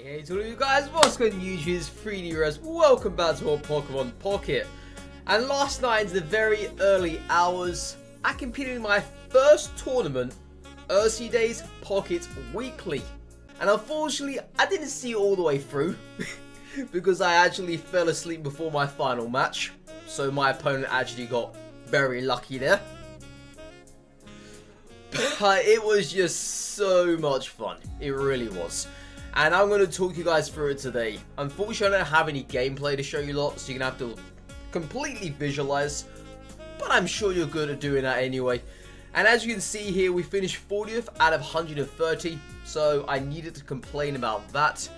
Hey to all you guys, what's going on YouTube? It's 3D welcome back to our Pokemon Pocket. And last night in the very early hours, I competed in my first tournament, Ursiiday's Pocket Weekly. And unfortunately, I didn't see it all the way through, because I actually fell asleep before my final match. So my opponent actually got very lucky there. But it was just so much fun, it really was. And I'm going to talk you guys through it today. Unfortunately, I don't have any gameplay to show you lot, so you're going to have to completely visualize. But I'm sure you're good at doing that anyway. And as you can see here, we finished 40th out of 130. So I needed to complain about that.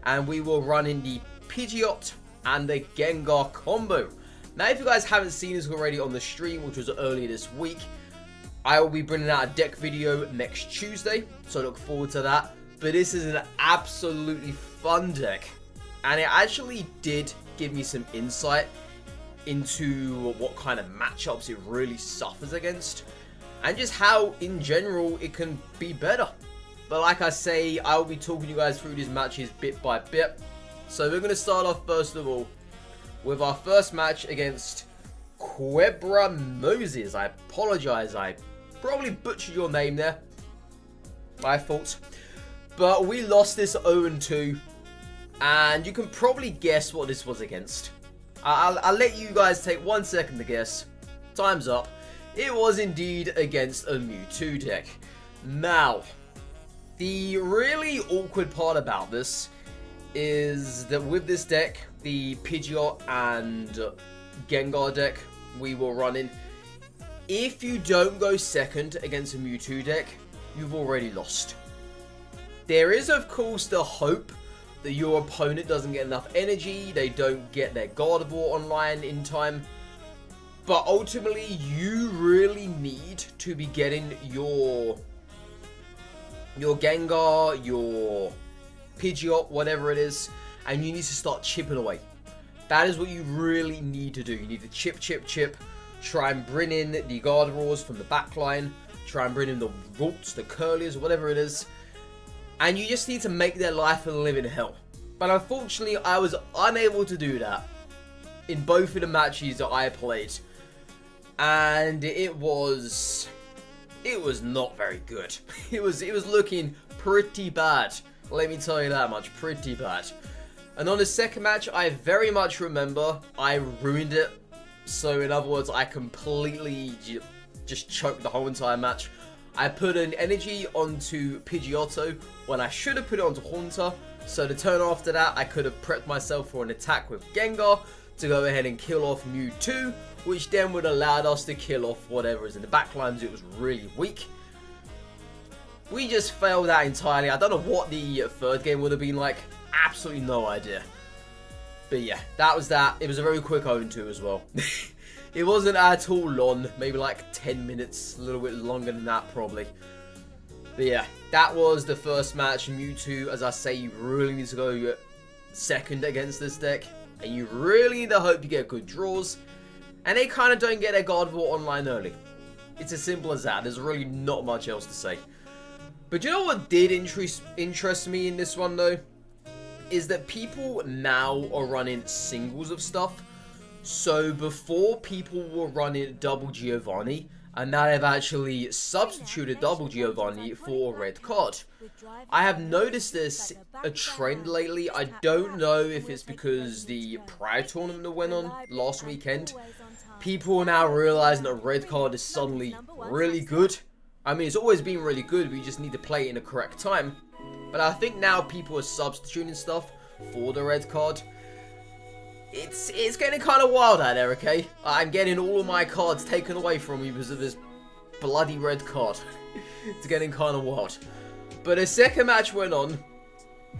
And we will run in the Pidgeot and the Gengar combo. Now, if you guys haven't seen this already on the stream, which was earlier this week, I will be bringing out a deck video next Tuesday. So look forward to that. But this is an absolutely fun deck, and it actually did give me some insight into what kind of matchups it really suffers against, and just how in general it can be better. But like I say, I will be talking you guys through these matches bit by bit. So we're going to start off first of all with our first match against Quebra Moses. I apologize, I probably butchered your name there. My fault. But we lost this 0-2, and you can probably guess what this was against. I'll let you guys take 1 second to guess. Time's up. It was indeed against a Mewtwo deck. Now, the really awkward part about this is that with this deck, the Pidgeot and Gengar deck we were running, if you don't go second against a Mewtwo deck, you've already lost. There is, of course, the hope that your opponent doesn't get enough energy, they don't get their Gardevoir online in time. But ultimately, you really need to be getting your Gengar, your Pidgeot, whatever it is, and you need to start chipping away. That is what you really need to do. You need to chip, chip, chip. Try and bring in the Gardevoirs from the back line. Try and bring in the Roots, the Curlies, whatever it is. And you just need to make their life a living hell. But unfortunately, I was unable to do that in both of the matches that I played. And it was not very good. It was looking pretty bad. Let me tell you that much, pretty bad. And on the second match, I very much remember I ruined it. So in other words, I completely just choked the whole entire match. I put an energy onto Pidgeotto when I should have put it onto Haunter. So the turn after that, I could have prepped myself for an attack with Gengar to go ahead and kill off Mewtwo, which then would have allowed us to kill off whatever is in the backlines. It was really weak. We just failed that entirely. I don't know what the third game would have been like. Absolutely no idea. But yeah, that was that. It was a very quick 0-2 as well. It wasn't at all long, maybe like 10 minutes, a little bit longer than that probably. But yeah, that was the first match. Mewtwo, as I say, you really need to go second against this deck. And you really need to hope you get good draws. And they kind of don't get their Gardevoir online early. It's as simple as that. There's really not much else to say. But you know what did interest me in this one though? Is that people now are running singles of stuff. So before, people were running double Giovanni, and now they've actually substituted double Giovanni for a red card. I have noticed this a trend lately. I don't know if it's because the Pride tournament that went on last weekend. People are now realizing that red card is suddenly really good. I mean, it's always been really good, but you just need to play it in the correct time. But I think now people are substituting stuff for the red card. It's getting kind of wild out there, okay? I'm getting all of my cards taken away from me because of this bloody red card. It's getting kind of wild. But a second match went on,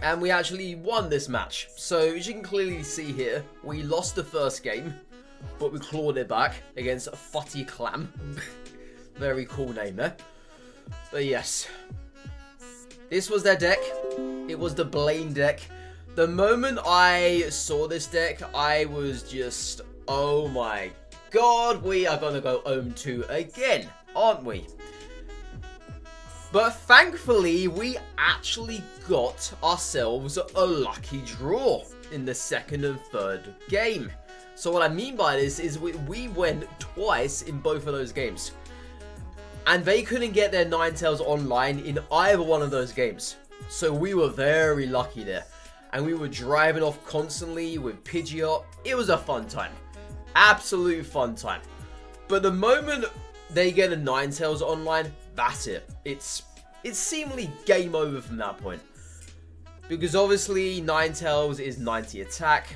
and we actually won this match. So, as you can clearly see here, we lost the first game, but we clawed it back against Futty Clam. Very cool name there. But yes, this was their deck. It was the Blaine deck. The moment I saw this deck, I was just, oh my god, we are going to go 0-2 again, aren't we? But thankfully, we actually got ourselves a lucky draw in the second and third game. So what I mean by this is we went twice in both of those games. And they couldn't get their Ninetales online in either one of those games. So we were very lucky there. And we were driving off constantly with Pidgeot. It was a fun time. Absolute fun time. But the moment they get a Ninetales online, that's it. It's seemingly game over from that point. Because obviously Ninetales is 90 attack.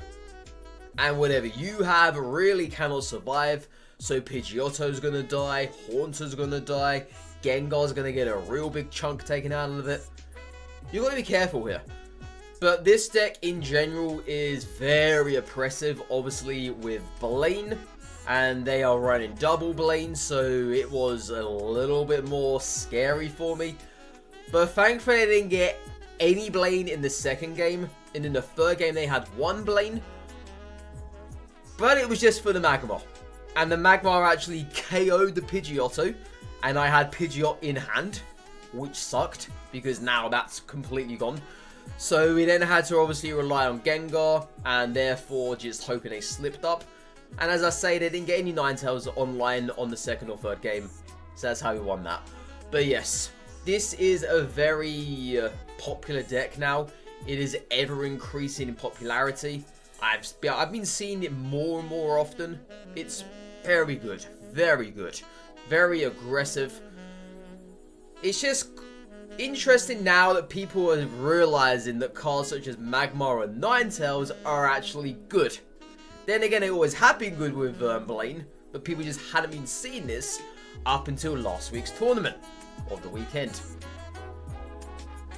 And whatever you have really cannot survive. So Pidgeotto's gonna die, Haunter's gonna die, Gengar's gonna get a real big chunk taken out of it. You gotta be careful here. But this deck in general is very oppressive, obviously with Blaine. And they are running double Blaine, so it was a little bit more scary for me. But thankfully I didn't get any Blaine in the second game. And in the third game they had one Blaine. But it was just for the Magmar. And the Magmar actually KO'd the Pidgeotto. And I had Pidgeot in hand, which sucked, because now that's completely gone. So we then had to obviously rely on Gengar, and therefore just hoping they slipped up. And as I say, they didn't get any Ninetales online on the second or third game. So that's how we won that. But yes, this is a very popular deck now. It is ever increasing in popularity. I've been seeing it more and more often. It's very good. Very good. Very aggressive. It's just interesting now that people are realizing that cards such as Magmar and Ninetales are actually good. Then again, it always had been good with Blaine, but people just hadn't been seeing this up until last week's tournament of the weekend.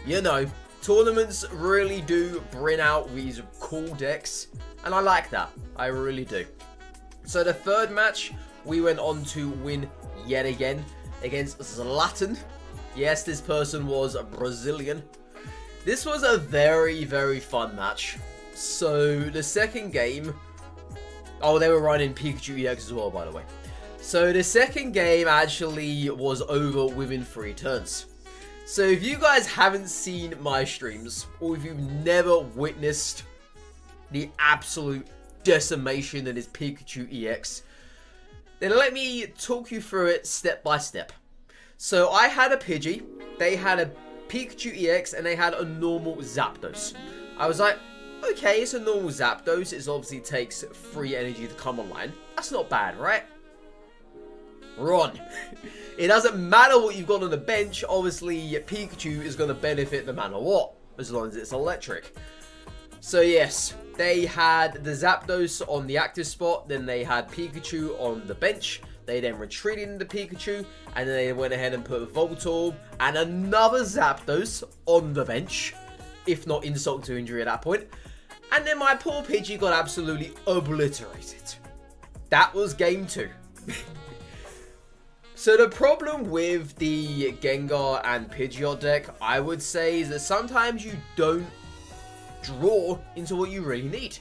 You know, tournaments really do bring out these cool decks, and I like that. I really do. So the third match, we went on to win yet again against Zlatan. Yes, this person was a Brazilian. This was a very, very fun match. So the second game... Oh, they were running Pikachu EX as well, by the way. So the second game actually was over within 3 turns. So if you guys haven't seen my streams, or if you've never witnessed the absolute decimation that is Pikachu EX, then let me talk you through it step by step. So I had a Pidgey, they had a Pikachu EX, and they had a normal Zapdos. I was like, okay, it's a normal Zapdos. It obviously takes 3 energy to come online. That's not bad, right? Run. It doesn't matter what you've got on the bench. Obviously, Pikachu is going to benefit no matter what, as long as it's electric. So yes, they had the Zapdos on the active spot. Then they had Pikachu on the bench. They then retreated into Pikachu. And then they went ahead and put Voltorb and another Zapdos on the bench. If not insult to injury at that point. And then my poor Pidgey got absolutely obliterated. That was game 2. So the problem with the Gengar and Pidgeot deck, I would say, is that sometimes you don't draw into what you really need.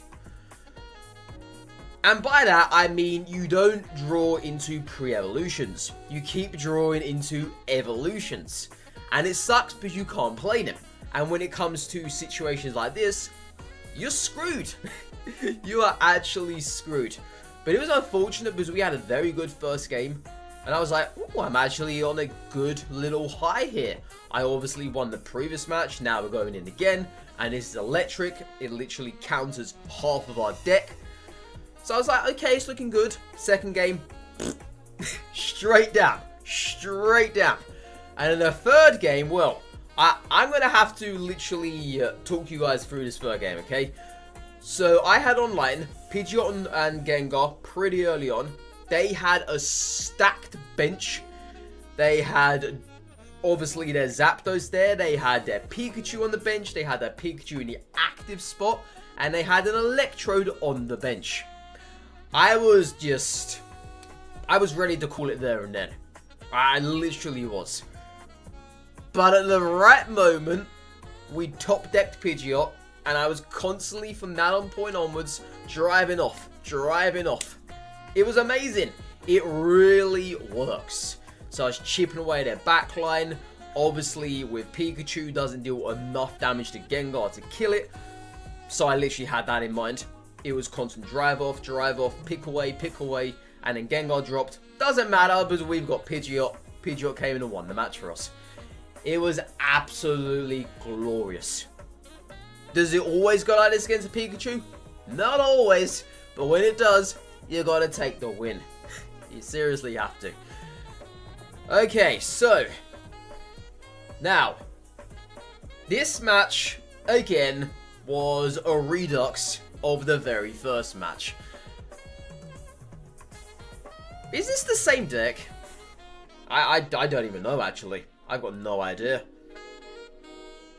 And by that, I mean you don't draw into pre-evolutions. You keep drawing into evolutions. And it sucks because you can't play them. And when it comes to situations like this, you're screwed. You are actually screwed. But it was unfortunate because we had a very good first game. And I was like, oh, I'm actually on a good little high here. I obviously won the previous match. Now we're going in again. And this is electric. It literally counters half of our deck. So I was like, okay, it's looking good. Second game, straight down. Straight down. And in the third game, well, I'm going to have to literally talk you guys through this third game, okay? So I had online Pidgeot and Gengar pretty early on. They had a stacked bench. They had, obviously, their Zapdos there. They had their Pikachu on the bench. They had their Pikachu in the active spot. And they had an Electrode on the bench. I was ready to call it there and then. I literally was. But at the right moment, we top-decked Pidgeot. And I was constantly, from that point onwards, driving off. It was amazing. It really works. So I was chipping away their backline. Obviously, with Pikachu, doesn't deal enough damage to Gengar to kill it. So I literally had that in mind. It was constant drive off, pick away, and then Gengar dropped. Doesn't matter because we've got Pidgeot. Pidgeot came in and won the match for us. It was absolutely glorious. Does it always go like this against a Pikachu? Not always, but when it does, you gotta take the win. You seriously have to. Okay, so now this match again was a redux of the very first match. Is this the same deck? I don't even know, actually. I've got no idea.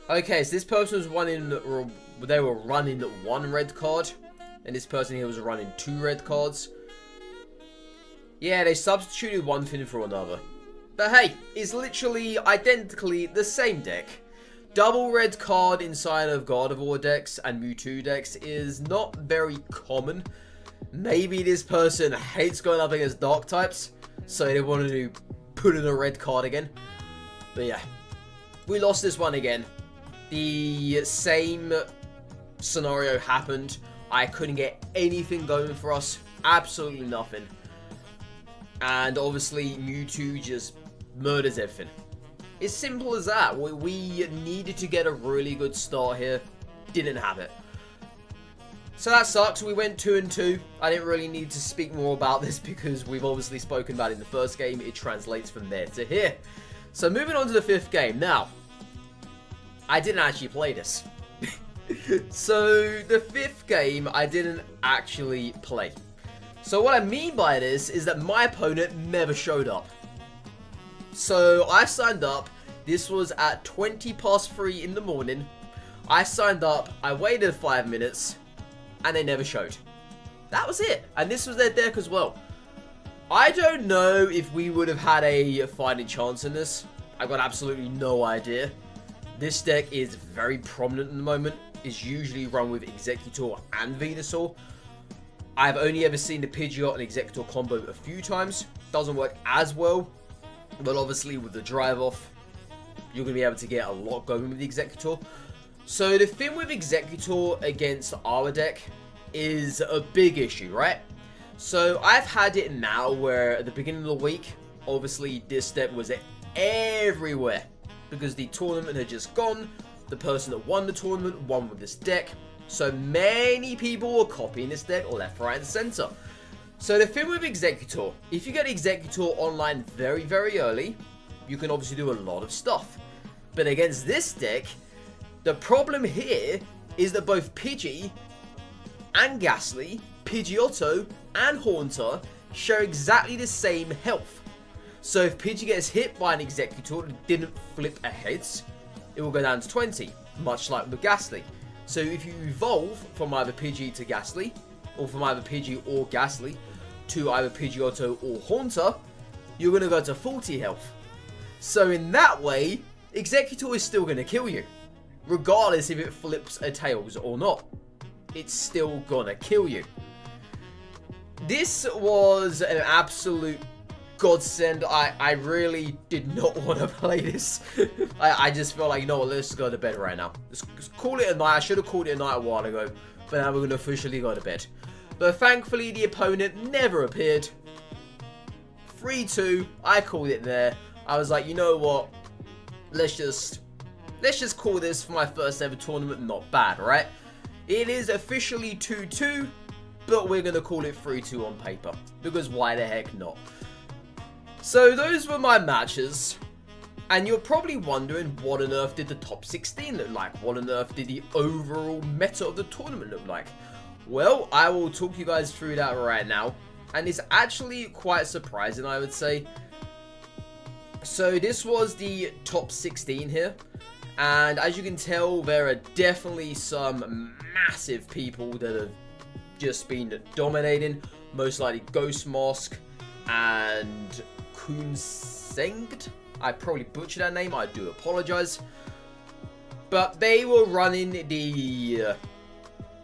Okay, so this person was running, they were running 1 red card, and this person here was running 2 red cards. Yeah, they substituted one thing for another. But hey, it's literally identically the same deck. Double red card inside of Gardevoir decks and Mewtwo decks is not very common. Maybe this person hates going up against dark types, so they wanted to put in a red card again. But yeah, we lost this one again. The same scenario happened. I couldn't get anything going for us. Absolutely nothing. And obviously Mewtwo just murders everything. It's simple as that. We needed to get a really good start here. Didn't have it. So that sucks. We went 2-2. I didn't really need to speak more about this because we've obviously spoken about it in the first game. It translates from there to here. So moving on to the 5th game. Now, I didn't actually play this. So the 5th game, I didn't actually play. So what I mean by this is that my opponent never showed up. So I signed up. This was at 3:20 in the morning. I signed up. I waited 5 minutes. And they never showed. That was it. And this was their deck as well. I don't know if we would have had a fighting chance in this. I've got absolutely no idea. This deck is very prominent at the moment. It's usually run with Executor and Venusaur. I've only ever seen the Pidgeot and Executor combo a few times. Doesn't work as well. But obviously with the drive off, you're going to be able to get a lot going with the Executor. So the thing with Executor against our deck is a big issue, right? So I've had it now where at the beginning of the week, obviously this deck was everywhere because the tournament had just gone. The person that won the tournament won with this deck. So many people were copying this deck left, right, and center. So the thing with Executor, if you get Executor online very, very early, you can obviously do a lot of stuff. But against this deck, the problem here is that both Pidgey and Ghastly, Pidgeotto and Haunter share exactly the same health. So if Pidgey gets hit by an Executor that didn't flip a heads, it will go down to 20, much like with Ghastly. So if you evolve from either Pidgey to Ghastly, or from either Pidgey or Ghastly to either Pidgeotto or Haunter, you're going to go to 40 health. So in that way, Executor is still going to kill you. Regardless if it flips a tails or not. It's still gonna kill you. This was an absolute godsend. I really did not want to play this. I just felt like, you know what, let's go to bed right now. Let's call it a night. I should have called it a night a while ago. But now we're going to officially go to bed. But thankfully the opponent never appeared. 3-2. I called it there. I was like, you know what? Let's just call this for my first ever tournament not bad, right? It is officially 2-2, but we're going to call it 3-2 on paper. Because why the heck not? So those were my matches. And you're probably wondering what on earth did the top 16 look like? What on earth did the overall meta of the tournament look like? Well, I will talk you guys through that right now. And it's actually quite surprising, I would say. So this was the top 16 here. And as you can tell, there are definitely some massive people that have just been dominating. Most likely Ghost Mask and Kunsengd. I probably butchered that name. I do apologize. But they were running the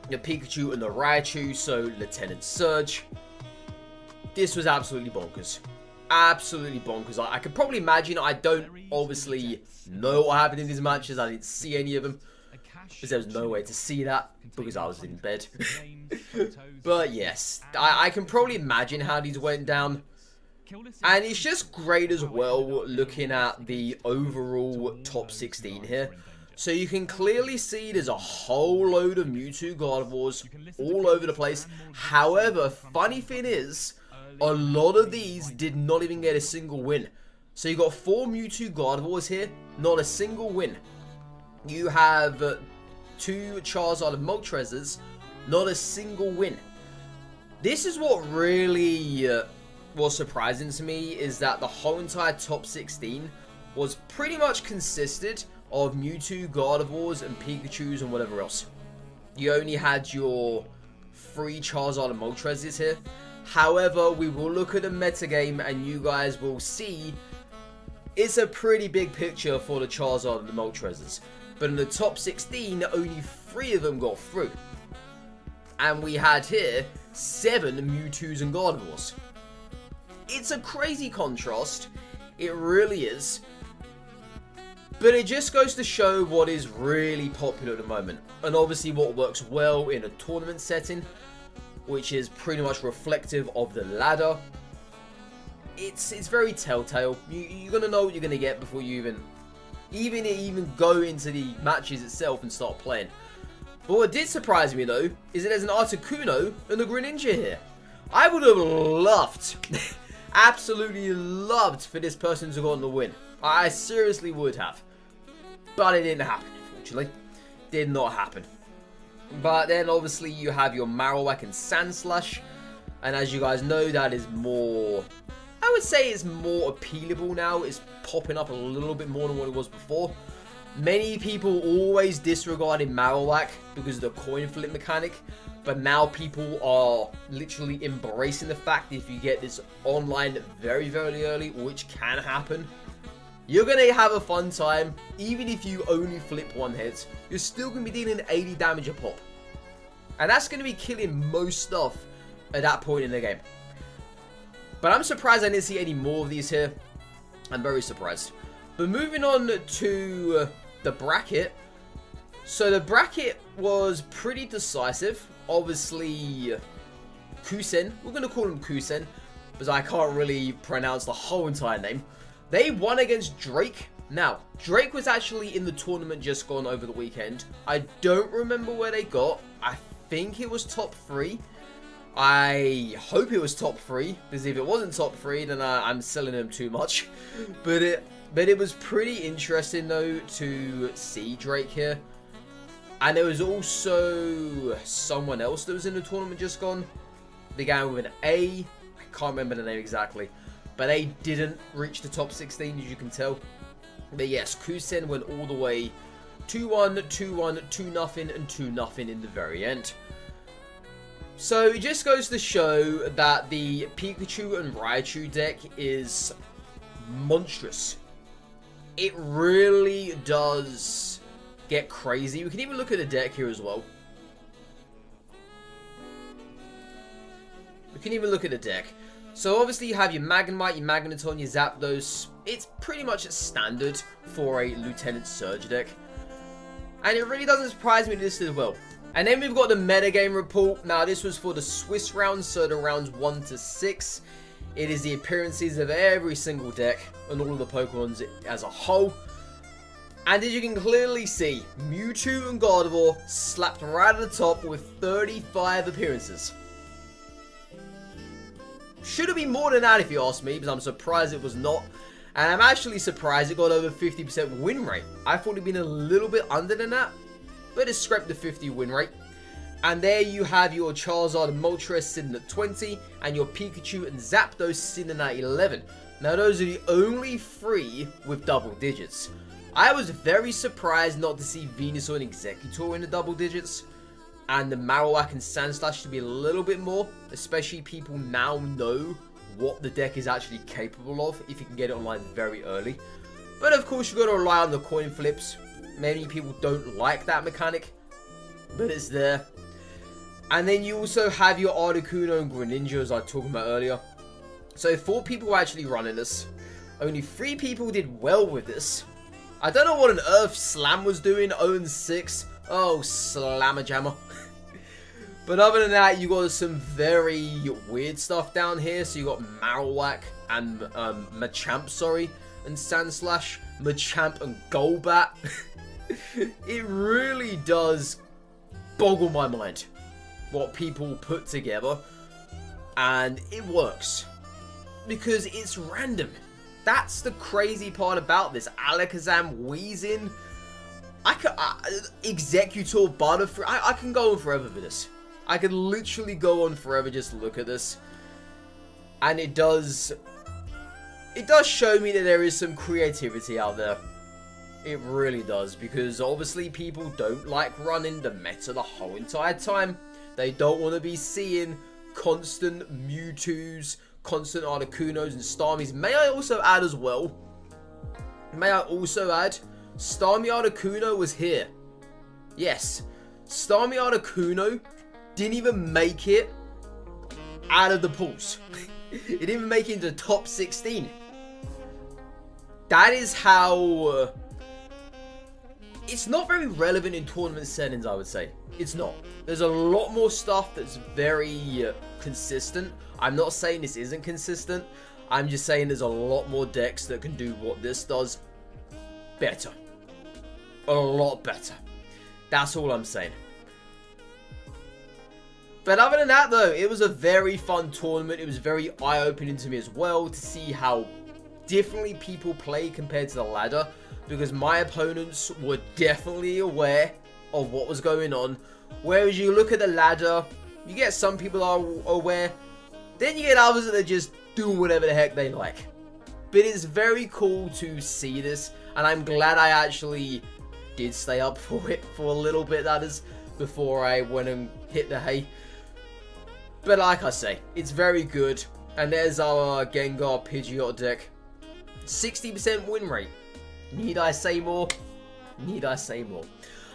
Pikachu and the Raichu, so Lieutenant Surge. This was absolutely bonkers. absolutely bonkers. I could probably imagine. I don't obviously know what happened in these matches. I didn't see any of them, because there was no way to see that because I was in bed. But yes, I can probably imagine how these went down. And it's just great as well looking at the overall top 16 here. So you can clearly see there's a whole load of Mewtwo Gardevoirs all over the place. However, funny thing is, a lot of these did not even get a single win. So you got 4 Mewtwo Gardevoirs here, not a single win. You have 2 Charizard and Moltres, not a single win. This is what really was surprising to me, is that the whole entire top 16 was pretty much consisted of Mewtwo, Gardevoirs, and Pikachus and whatever else. You only had your 3 Charizard and Moltres here. However, we will look at the metagame and you guys will see it's a pretty big picture for the Charizard and the Moltres. But in the top 16, only 3 of them got through. And we had here 7 Mewtwo's and Gardevoirs. It's a crazy contrast. It really is. But it just goes to show what is really popular at the moment. And obviously what works well in a tournament setting, which is pretty much reflective of the ladder. It's very telltale. You're going to know what you're going to get before you even go into the matches itself and start playing. But what did surprise me though, is that there's an Articuno and a Greninja here. I would have loved, absolutely loved for this person to go on the win. I seriously would have. But it didn't happen, unfortunately. Did not happen. But then obviously you have your Marowak and Sandslash. And as you guys know, that is more, I would say it's more appealable now. It's popping up a little bit more than what it was before. Many people always disregarded Marowak because of the coin flip mechanic. But now people are literally embracing the fact that if you get this online very, very early, which can happen, you're going to have a fun time. Even if you only flip 1 hit, you're still going to be dealing 80 damage a pop. And that's going to be killing most stuff at that point in the game. But I'm surprised I didn't see any more of these here. I'm very surprised. But moving on to the bracket. So the bracket was pretty decisive. Obviously, Kusen, we're going to call him Kusen, because I can't really pronounce the whole entire name. They won against Drake. Now, Drake was actually in the tournament just gone over the weekend. I don't remember where they got. I think it was top 3. I hope it was top 3, because if it wasn't top 3, then I'm selling them too much. But it was pretty interesting, though, to see Drake here. And there was also someone else that was in the tournament just gone. Began with an A. I can't remember the name exactly. But they didn't reach the top 16, as you can tell. But yes, Kusen went all the way 2-1, 2-1, 2-0, and 2-0 in the very end. So it just goes to show that the Pikachu and Raichu deck is monstrous. It really does get crazy. We can even look at the deck here as well. We can even look at the deck. So obviously you have your Magnemite, your Magneton, your Zapdos. It's pretty much standard for a Lieutenant Surge deck. And it really doesn't surprise me this as well. And then we've got the metagame report. Now this was for the Swiss rounds, so the rounds 1 to 6. It is the appearances of every single deck and all of the Pokemons as a whole. And as you can clearly see, Mewtwo and Gardevoir slapped right at the top with 35 appearances. Should have been more than that if you ask me, because I'm surprised it was not. And I'm actually surprised it got over 50% win rate. I thought it'd been a little bit under than that, but it scraped the 50 win rate. And there you have your Charizard and Moltres sitting at 20, and your Pikachu and Zapdos sitting at 11. Now those are the only 3 with double digits. I was very surprised not to see Venusaur and Executor in the double digits. And the Marowak and Sandslash to be a little bit more. Especially people now know what the deck is actually capable of if you can get it online very early. But of course you've got to rely on the coin flips. Many people don't like that mechanic, but it's there. And then you also have your Articuno and Greninja, as I was talking about earlier. So 4 people were actually running this. Only 3 people did well with this. I don't know what on earth Slam was doing. 0-6. Oh, slammer jammer. But other than that, you got some very weird stuff down here. So you got Marowak and Machamp, sorry, and Sandslash, Machamp and Golbat. It really does boggle my mind what people put together, and it works because it's random. That's the crazy part about this. Alakazam, Weezing, Executor, Butterfree. I can go on forever for this. I could literally go on forever just look at this. And it does show me that there is some creativity out there. It really does, because obviously people don't like running the meta the whole entire time. They don't want to be seeing constant Mewtwo's, constant Articunos and Starmies. May I also add as well, Starmie Articuno was here. Yes, Starmie Articuno didn't even make it out of the pools. It didn't even make it into the top 16. That is how... it's not very relevant in tournament settings, I would say. It's not. There's a lot more stuff that's very consistent. I'm not saying this isn't consistent. I'm just saying there's a lot more decks that can do what this does better. A lot better. That's all I'm saying. But other than that, though, it was a very fun tournament. It was very eye-opening to me as well to see how differently people play compared to the ladder, because my opponents were definitely aware of what was going on. Whereas you look at the ladder, you get some people are aware, then you get others that are just doing whatever the heck they like. But it's very cool to see this, and I'm glad I actually did stay up for it for a little bit, that is, before I went and hit the hay. But like I say, it's very good. And there's our Gengar Pidgeot deck. 60% win rate. Need I say more? Need I say more?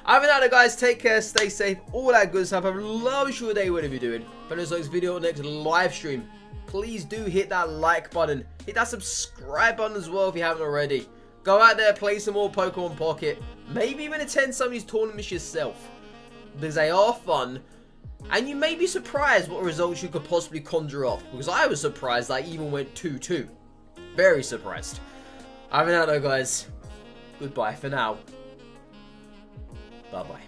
Other than that, guys, take care, stay safe, all that good stuff. Have a lovely your day, whatever you're doing. For the next video, next live stream, please do hit that like button. Hit that subscribe button as well if you haven't already. Go out there, play some more Pokemon Pocket. Maybe even attend some of these tournaments yourself, because they are fun. And you may be surprised what results you could possibly conjure up. Because I was surprised I even went 2-2. Very surprised. Other than that, though, guys, goodbye for now. Bye-bye.